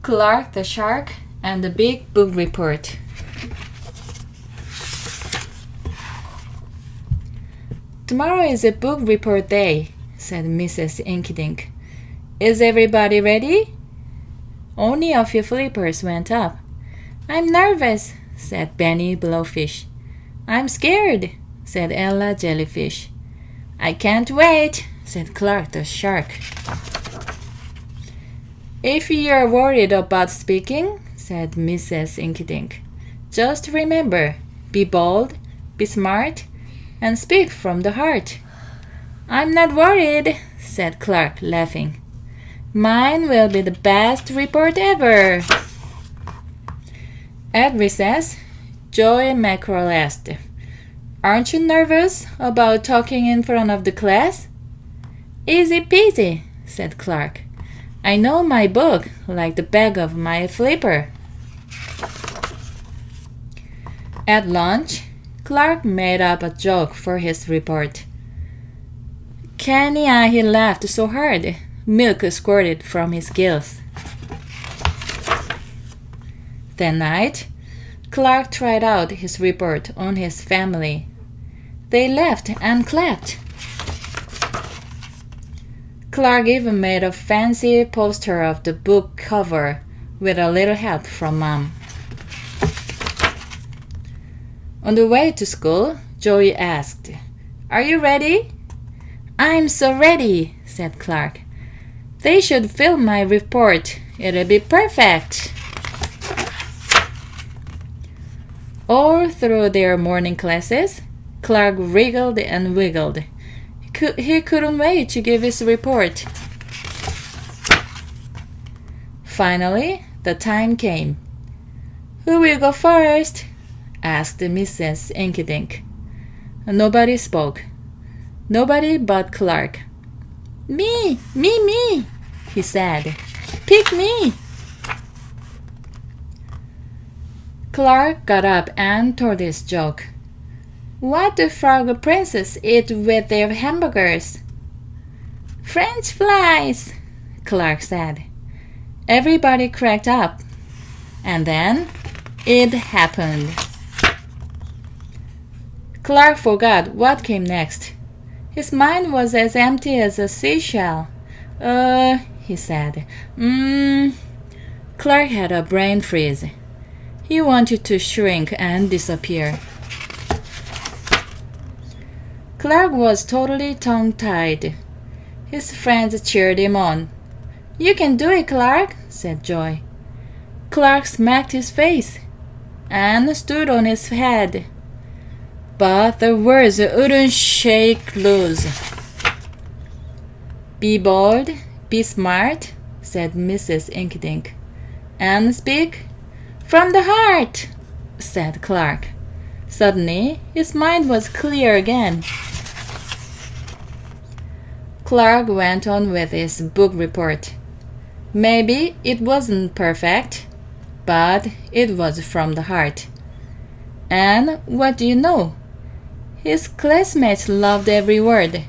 Clark the Shark and the Big Book Report. Tomorrow is a book report day, said Mrs. Inkydink. Is everybody ready? Only a few flippers went up. I'm nervous, said Benny Blowfish. I'm scared, said Ella Jellyfish. I can't wait, said Clark the Shark. If you're worried about speaking, said Mrs. Inkydink, just remember, be bold, be smart, and speak from the heart. I'm not worried, said Clark, laughing. Mine will be the best report ever. At recess, Joy Mackerel asked, Aren't you nervous about talking in front of the class? Easy peasy, said Clark. I know my book like the back of my flipper. At lunch, Clark made up a joke for his report. Kenny, he laughed so hard, milk squirted from his gills. That night, Clark tried out his report on his family. They laughed and clapped. Clark even made a fancy poster of the book cover with a little help from Mom. On the way to school, Joey asked, Are you ready? I'm so ready, said Clark. They should film my report. It'll be perfect. All through their morning classes, Clark wriggled and wiggled. He couldn't wait to give his report. Finally, the time came. Who will go first? Asked Mrs. Inkydink. Nobody spoke. Nobody but Clark. Me, he said. Pick me. Clark got up and told his joke. What do frog princes eat with their hamburgers? French flies, Clark said. Everybody cracked up. And then it happened. Clark forgot what came next. His mind was as empty as a seashell. He said. Clark had a brain freeze. He wanted to shrink and disappear. Clark was totally tongue-tied. His friends cheered him on. You can do it, Clark, said Joy. Clark smacked his face and stood on his head. But the words wouldn't shake loose. Be bold, be smart, said Mrs. Inkydink. And speak from the heart, said Clark. Suddenly, his mind was clear again. Clark went on with his book report. Maybe it wasn't perfect, but it was from the heart. And what do you know? His classmates loved every word.